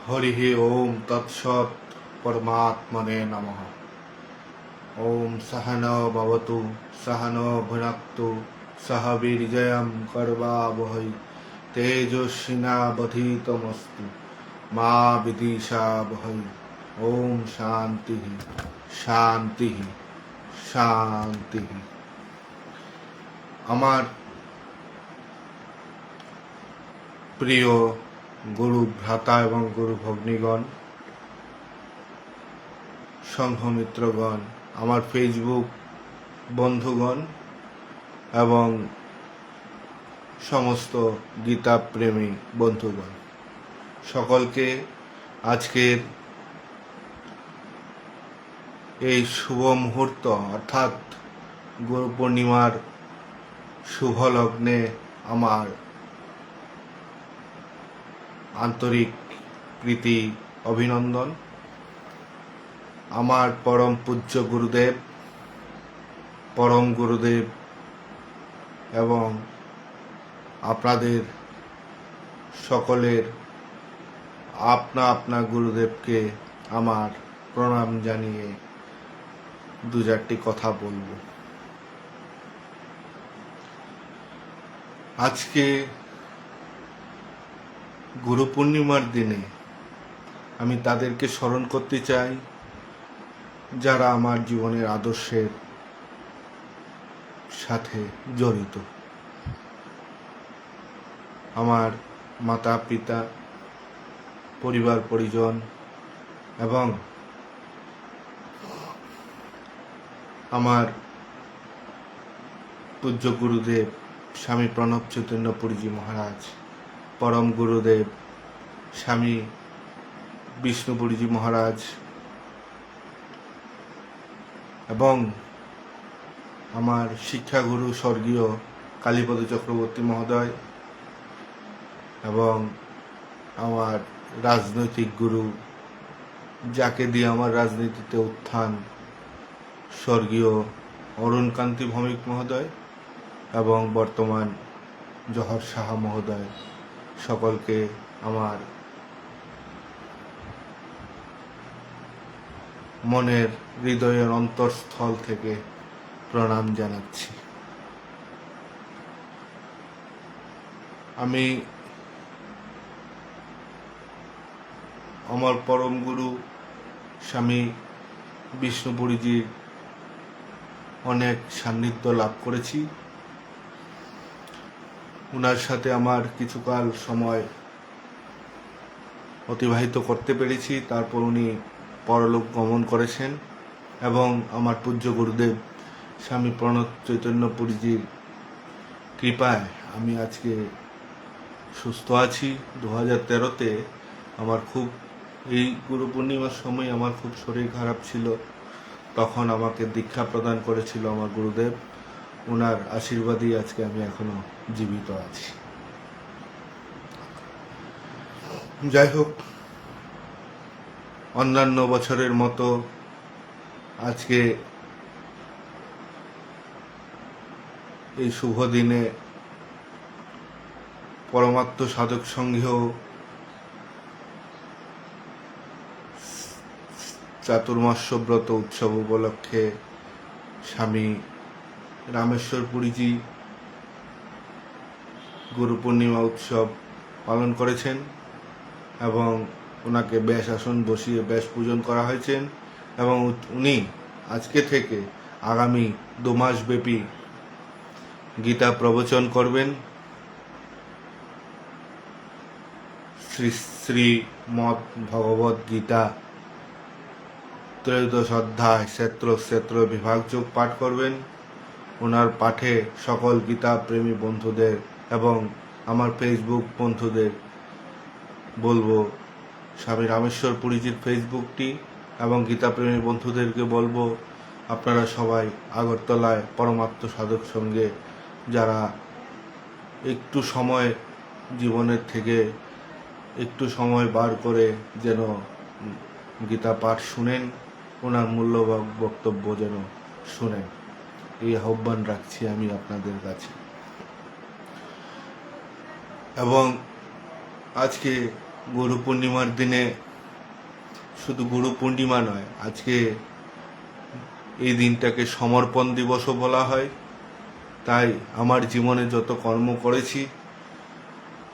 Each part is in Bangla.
हरिः ओम तत्सत् परमात्मने नमः। ओम सहना भवतु सहनो भुनक्तु सह वीर्यं कर्वावहै तेजस्विनावधीतमस्तु मा विद्विषावहै। ओम शांति शांति शांति। আমার প্রিয় গুরু ভ্রাতা এবং গুরু ভগ্নীগণ, সংঘমিত্রগণ, আমার ফেসবুক বন্ধুগণ এবং সমস্ত গীতা প্রেমী বন্ধুগণ, সকলকে আজকের এই শুভ মুহূর্ত অর্থাৎ গুরু পূর্ণিমার শুভ লগ্নে আমার আন্তরিক প্রীতি অভিনন্দন। আমার পরম পূজ্য গুরুদেব এবং আপনাদের সকলের আপনা গুরুদেবকে আমার প্রণাম জানিয়ে দু চারটি কথা বলব। আজকে গুরু পূর্ণিমার দিনে আমি তাদেরকে স্মরণ করতে চাই যারা আমার জীবনের আদর্শের সাথে জড়িত। আমার মাতা পিতা, পরিবার পরিজন এবং আমার পূজ্য গুরুদেব স্বামী প্রণব চৈতন্য পুরীজি মহারাজ, পরম গুরুদেব স্বামী বিষ্ণুপুরীজি মহারাজ এবং আমার শিক্ষাগুরু স্বর্গীয় কালীপদ চক্রবর্তী মহোদয় এবং আমার রাজনৈতিক গুরু, যাকে দিয়ে আমার রাজনীতিতে উত্থান, স্বর্গীয় অরুণকান্তি ভৌমিক মহোদয় এবং বর্তমান জহর সাহা মহোদয়, সকলকে আমার মনের হৃদয়ের অন্তরস্থল থেকে প্রণাম জানাচ্ছি। আমি আমার পরম গুরু স্বামী বিষ্ণুপুরীজির অনেক সান্নিধ্য লাভ করেছি। ওনার সাথে আমার কিছুকাল সময় অতিবাহিত করতে পেরেছি। তারপর উনি পরলোক গমন করেছেন এবং আমার পূজ্য গুরুদেব স্বামী প্রণব চৈতন্য পুরীজির কৃপায় আমি আজকে সুস্থ আছি। 2013-তে আমার খুব, এই গুরু পূর্ণিমার সময় আমার খুব শরীর খারাপ ছিল। তখন আমাকে দীক্ষা প্রদান করেছিল আমার গুরুদেব। ওনার আশীর্বাদই আজকে আমি এখনো জীবিত আছি। যাই হোক, অন্যান্য বছরের মতো আজকে এই শুভ দিনে পরমাত্ম সাধক সংঘেও চাতুর্মাস্য ব্রত উৎসব উপলক্ষে স্বামী রামেশ্বর পুরীজি গুরু পূর্ণিমা উৎসব পালন করেছেন এবং ওনাকে ব্যাস আসন বসিয়ে ব্যাস পূজন করা হয়েছেন এবং উনি আজকে থেকে আগামী 2 মাস ব্যাপী গীতা প্রবচন করবেন। শ্রী শ্রীমদ্ ভগবদ গীতা ত্রয়োদশ অধ্যায় ক্ষেত্র বিভাগযোগ পাঠ করবেন। ওনার পাঠে সকল গীতা প্রেমী বন্ধুদের এবং আমার ফেসবুক বন্ধুদের বলবো, স্বামী রামেশ্বর পুরীজির ফেসবুকটি এবং গীতা প্রেমী বন্ধুদেরকে বলবো, আপনারা সবাই আগরতলায় পরমাত্ম সাধক সঙ্গে যারা একটু সময় জীবনের থেকে একটু সময় বার করে যেন গীতা পাঠ শুনেন, ওনার মূল্যবান বক্তব্য যেন শুনেন, এই আহ্বান রাখছি আমি আপনাদের কাছে। এবং আজকে গুরু পূর্ণিমার দিনে শুধু গুরু পূর্ণিমা নয়, আজকে এই দিনটাকে সমর্পণ দিবসও বলা হয়। তাই আমার জীবনে যত কর্ম করেছি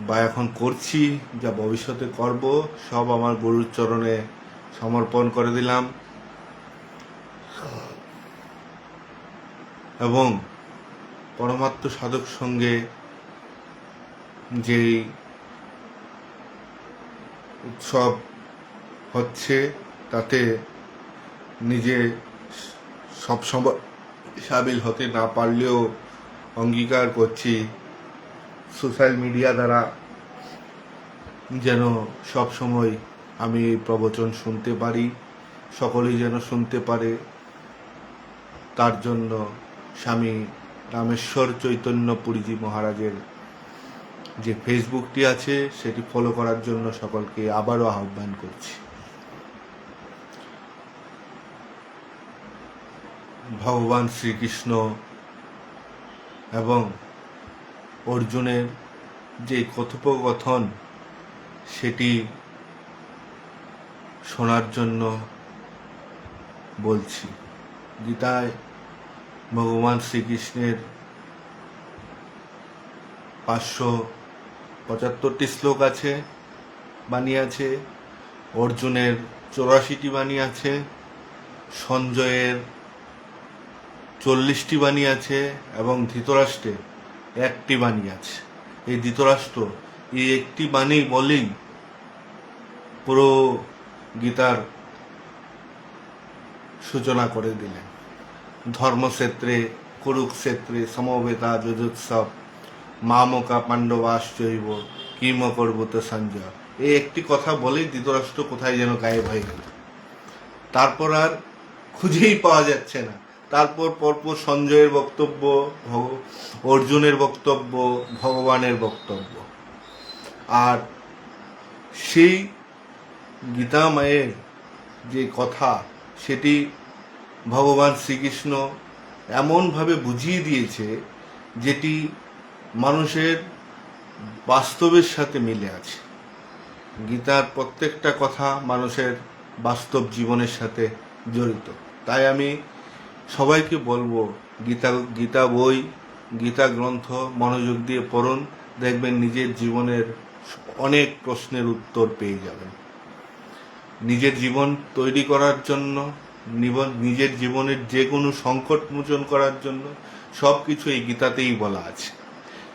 বা এখন করছি, যা ভবিষ্যতে করব, সব আমার গুরুর চরণে সমর্পণ করে দিলাম। এবং পরমাত্ম সাধক সঙ্গে যেই উৎসব হচ্ছে তাতে নিজে সবসময় সামিল হতে না পারলেও অঙ্গীকার করছি সোশ্যাল মিডিয়া দ্বারা যেন সব সময় আমি এই প্রবচন শুনতে পারি, সকলেই যেন শুনতে পারে। তার জন্য স্বামী রামেশ্বর চৈতন্য পুরীজি মহারাজের যে ফেসবুকটি আছে সেটি ফলো করার জন্য সকলকে আবারও আহ্বান করছি। ভগবান শ্রীকৃষ্ণ এবং অর্জুনের যে কথোপকথন সেটি শোনার জন্য বলছি। গীতায় ভগবান শ্রীকৃষ্ণের 575টি শ্লোক আছে, বাণী আছে, অর্জুনের 84টি বাণী আছে, সঞ্জয়ের 40টি বাণী আছে এবং ধৃতরাষ্ট্রের 1টি বাণী আছে। এই ধৃতরাষ্ট্র এই একটি বাণী বলেই পুরো গীতার সূচনা করে দিলেন। ধর্মক্ষেত্রে কুরুক্ষেত্রে সমবেতা যজুৎসব মামকা পাণ্ডবাশ্চৈব কিম করবত সঞ্জয়। এই একটি কথা বলেই ধৃতরাষ্ট্র কোথায় যেন গায়েব হয়ে গেল। তারপর আর খুঁজেই পাওয়া যাচ্ছে না। তারপর পরপর সঞ্জয়ের বক্তব্য, অর্জুনের বক্তব্য, ভগবানের বক্তব্য। আর সেই গীতা মায়ের যে কথা সেটি ভগবান শ্রীকৃষ্ণ এমনভাবে বুঝিয়ে দিয়েছে যেটি মানুষের বাস্তবের সাথে মিলে আছে। গীতার প্রত্যেকটা কথা মানুষের বাস্তব জীবনের সাথে জড়িত। তাই আমি সবাইকে বলবো, গীতা বই, গীতা গ্রন্থ মনোযোগ দিয়ে পড়ুন, দেখবেন নিজের জীবনের অনেক প্রশ্নের উত্তর পেয়ে যাবেন। নিজের জীবন তৈরি করার জন্য, নিজের জীবনের যে কোনো সংকট মোচন করার জন্য সব কিছু এই গীতাতেই বলা আছে।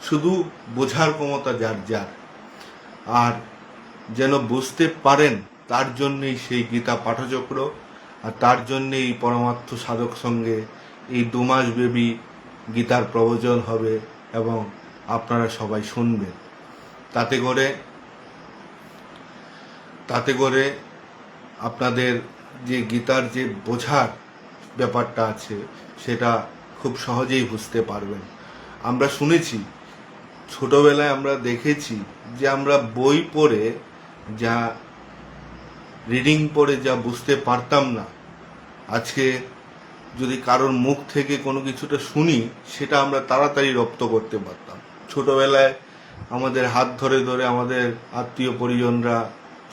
শুধু বোঝার ক্ষমতা যার যার, আর যেন বুঝতে পারেন তার জন্যই সেই গীতা পাঠচক্র, আর তার জন্যেই পরমার্থ সাধক সঙ্গে এই 2 মাস ব্যাপী গীতার প্রবচন হবে এবং আপনারা সবাই শুনবেন। তাতে করে আপনাদের যে গীতার যে বোঝার ব্যাপারটা আছে সেটা খুব সহজেই বুঝতে পারবেন। আমরা শুনেছি, ছোটবেলায় আমরা দেখেছি যে আমরা বই পড়ে যা রিডিং পড়ে যা বুঝতে পারতাম না, আজকে যদি কারোর মুখ থেকে কোনো কিছুটা শুনি সেটা আমরা তাড়াতাড়ি রপ্ত করতে পারতাম। ছোটবেলায় আমাদের হাত ধরে ধরে আমাদের আত্মীয় পরিজনরা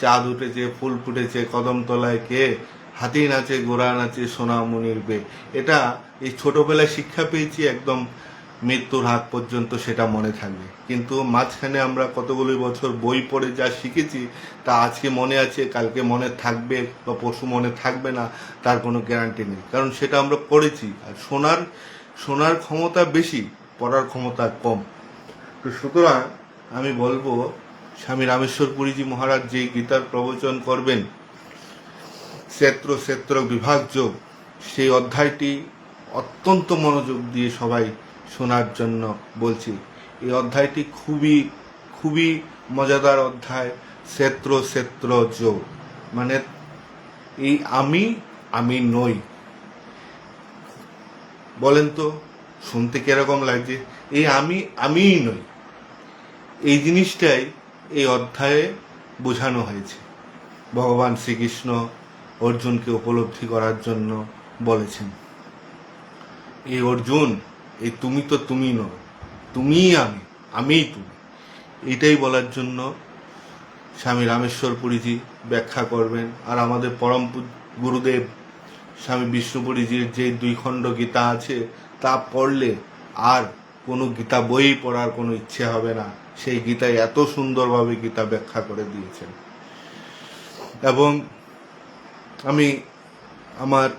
চাঁদ উঠেছে, ফুল ফুটেছে, কদমতলায় কে, হাতি নাচে, গোড়া নাচে, সোনামণির বে, এটা এই ছোটবেলায় শিক্ষা পেয়েছি, একদম মৃত্যুর হাত পর্যন্ত সেটা মনে থাকবে। কিন্তু মাঝখানে আমরা কতগুলি বছর বই পড়ে যা শিখেছি তা আজকে মনে আছে, কালকে মনে থাকবে বা পরশু মনে থাকবে না তার কোনো গ্যারান্টি নেই, কারণ সেটা আমরা পড়েছি। আর শোনার ক্ষমতা বেশি, পড়ার ক্ষমতা কম। তো সুতরাং আমি বলবো, স্বামী রামেশ্বর পুরীজি মহারাজ যেই গীতার প্রবচন করবেন, ক্ষেত্র বিভাগ যোগ, সেই অধ্যায়টি অত্যন্ত মনোযোগ দিয়ে সবাই শোনার জন্য বলছি। এই অধ্যায়টি খুবই খুবই মজাদার অধ্যায়। ক্ষেত্র যোগ মানে এই আমি নই। বলেন তো শুনতে কিরকম লাগছে? এই আমিই নই, এই জিনিসটাই এই অধ্যায়ে বোঝানো হয়েছে। ভগবান শ্রীকৃষ্ণ অর্জুনকে উপলব্ধি করার জন্য বলেছেন, এই অর্জুন, এই তুমি তো তুমি নও, তুমিই আমিই তুমি, এটাই বলার জন্য স্বামী রামেশ্বর পুরীজি ব্যাখ্যা করবেন। আর আমাদের পরম গুরুদেব স্বামী বিষ্ণুপুরীজির যে 2 খণ্ড গীতা আছে তা পড়লে আর কোনো গীতা বই পড়ার কোনো ইচ্ছে হবে না। সেই গীতায় এত সুন্দরভাবে গীতা ব্যাখ্যা করে দিয়েছেন। এবং আমি আমার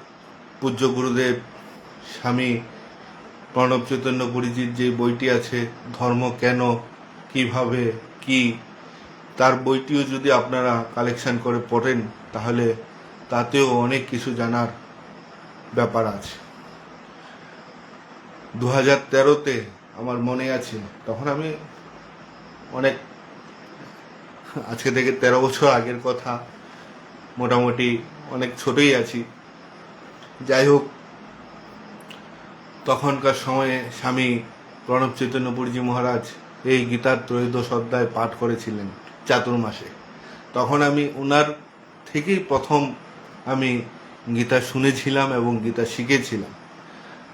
পূজ্য গুরুদেব স্বামী প্রণব চৈতন্য পুরীজির যে বইটি আছে ধর্ম কেন, কিভাবে, কি, তার বইটিও যদি আপনারা কালেকশন করে পড়েন তাহলে তাতেও অনেক কিছু জানার ব্যাপার আছে। 2013-তে আমার মনে আছে, তখন আমি অনেক, আজকে থেকে 13 বছর আগের কথা, মোটামুটি অনেক ছোটই আছি। যাই হোক, তখনকার সময়ে স্বামী প্রণব চৈতন্য পুরীজি মহারাজ এই গীতার ত্রয়োদশ অধ্যায় পাঠ করেছিলেন চাতুর্মাসে। তখন আমি ওনার থেকেই প্রথম আমি গীতা শুনেছিলাম এবং গীতা শিখেছিলাম।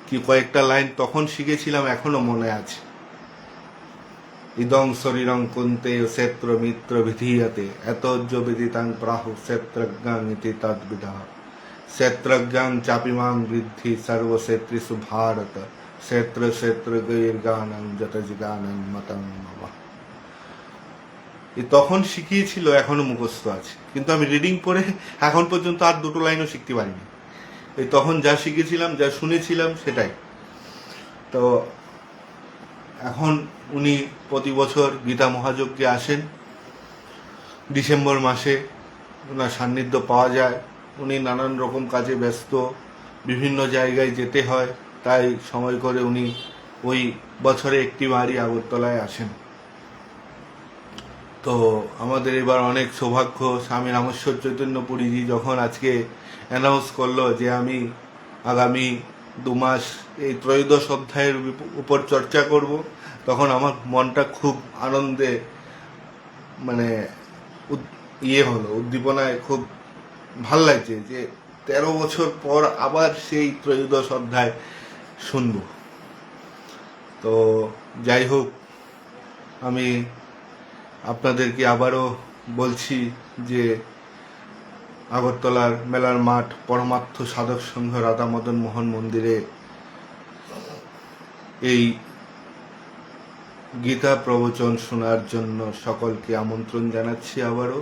কি কয়েকটা লাইন তখন শিখেছিলাম, এখনো মনে আছে। ইদং শরীরং কুন্তে ক্ষেত্র মিত্র বিধীয়তে এতজ্জ বিদিতাং প্রাহু ক্ষেত্রজ্ঞাং ইতি তদ্বিদঃ ক্ষেত্রজ্ঞাং চাপিমাং বৃদ্ধি সর্বক্ষেত্রেষু ভারত ক্ষেত্র ক্ষেত্র গৈর্গানং যতজিগানং মতং মম। তখন শিখিয়েছিল, এখনো মুখস্থ আছে, কিন্তু আমি রিডিং পড়ে এখন পর্যন্ত আর 2 লাইনও শিখতে পারিনি। এই তখন যা শিখেছিলাম, যা শুনেছিলাম সেটাই। তো এখন উনি প্রতি বছর গীতা মহাযজ্ঞে আসেন। ডিসেম্বর মাসে ওনার সান্নিধ্য পাওয়া যায়। উনি নানান রকম কাজে ব্যস্ত, বিভিন্ন জায়গায় যেতে হয়, তাই সময় করে উনি ওই বছরে একটি বারই আগরতলায় আসেন। তো আমাদের এবার অনেক সৌভাগ্য, স্বামী রামেশ্বর চৈতন্য পুরীজি যখন আজকে অ্যানাউন্স করলো যে আমি আগামী 2 মাস এই ত্রয়োদশ অধ্যায়ের উপর চর্চা করব, তখন আমার মনটা খুব আনন্দে মানে হলো, উদ্দীপনায় খুব ভাল লাগছে যে 13 বছর পর আবার সেই ত্রয়োদশ অধ্যায় শুনব। তো যাই হোক, আমি আপনাদেরকে আবারও বলছি যে আগরতলার মেলার মাঠ পরমার্থ সাধক সংঘ রাধা মদন মোহন মন্দিরে এই গীতা প্রবচন শোনার জন্য সকলকে আমন্ত্রণ জানাচ্ছি আবারও।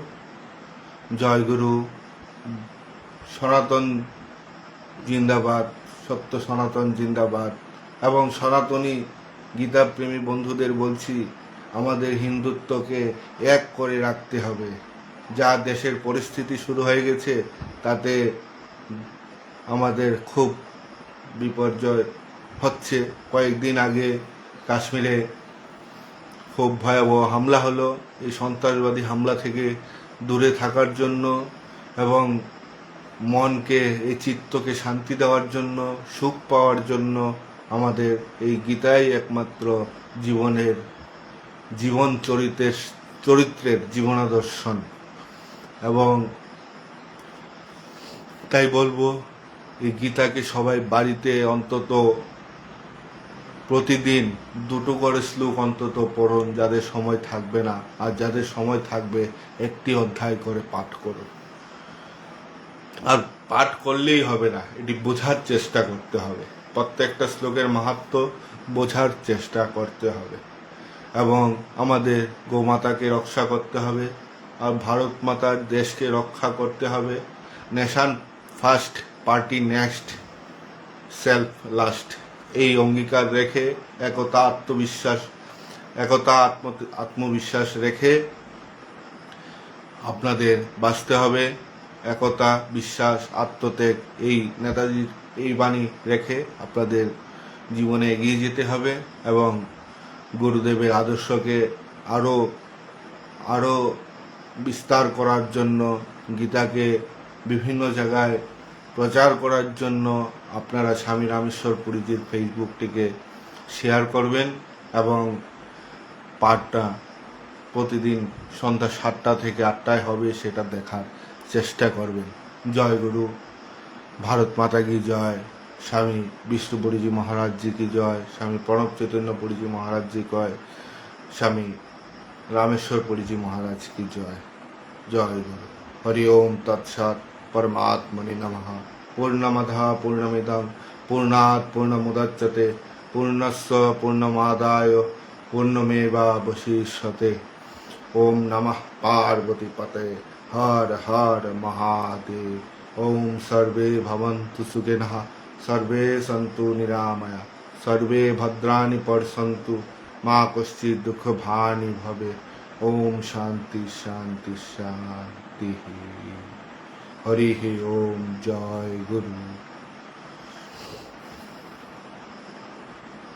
জয়গুরু, সনাতন জিন্দাবাদ, সত্য সনাতন জিন্দাবাদ। এবং সনাতনী গীতাপ্রেমী বন্ধুদের বলছি, আমাদের হিন্দুত্বকে এক করে রাখতে হবে। যা দেশের পরিস্থিতি শুরু হয়ে গেছে তাতে আমাদের খুব বিপর্যয় হচ্ছে। কয়েকদিন আগে কাশ্মীরে খুব ভয়াবহ হামলা হলো। এই সন্ত্রাসবাদী হামলা থেকে দূরে থাকার জন্য এবং মনকে, এই চিত্তকে শান্তি দেওয়ার জন্য, সুখ পাওয়ার জন্য আমাদের এই গীতাই একমাত্র জীবন চরিত্রের জীবনাদর্শন। এবং তাই বলবো, এই গীতাকে সবাই বাড়িতে অন্তত প্রতিদিন 2 করে শ্লোক অন্তত পড়ুন, যাদের সময় থাকবে না। আর যাদের সময় থাকবে 1টি অধ্যায় করে পাঠ করুন। আর পাঠ করলেই হবে না, এটি বোঝার চেষ্টা করতে হবে। প্রত্যেকটা শ্লোকের মাহাত্ম্য বোঝার চেষ্টা করতে হবে। এবং আমাদের গোমাতাকে রক্ষা করতে হবে, আর ভারত মাতার দেশকে রক্ষা করতে হবে। Nation first, party next, self last, এই অঙ্গীকার রেখে আত্মবিশ্বাস রেখে আপনাদের বাঁচতে হবে। একতা, বিশ্বাস, আত্মত্যাগ, এই নেতাজির এই বাণী রেখে আপনাদের জীবনে এগিয়ে যেতে হবে। এবং গুরুদেবের আদর্শকে আরও বিস্তার করার জন্য, গীতাকে বিভিন্ন জায়গায় প্রচার করার জন্য আপনারা স্বামী রামেশ্বর পুরীজির ফেসবুকটিকে শেয়ার করবেন এবং পাঠটা প্রতিদিন সন্ধ্যা 7টা থেকে 8টায় হবে সেটা দেখার চেষ্টা করবেন। জয় গুরু, ভারত মাতা কি জয়, স্বামী বিষ্ণু পুরীজি মহারাজ জি কি জয়, স্বামী প্রণব চৈতন্য পুরীজি মহারাজ জি কয়, স্বামী রামেশ্বর পুরীজি মহারাজ কি জয়। জয় গুরু। হরি ওম তৎসৎ। পরমাত্মনে নমঃ। পূর্ণমদঃ পূর্ণমিদং পূর্ণাৎ পূর্ণমুদচ্যতে পূর্ণস্য পূর্ণমাদায় পূর্ণমেবাবশিষ্যতে। ওম নমঃ পার্বতী পতে। হর হর মহাদেব। ওম সর্বে ভবন্তু সুখিনঃ সর্বে সন্তু নিরাময়া সর্বে ভদ্রাণি পশ্যন্তু মা কশ্চিৎ দুঃখভানি ভবে। ওম শান্তি শান্তি শান্তি। হরি ওম। জয় গুরু।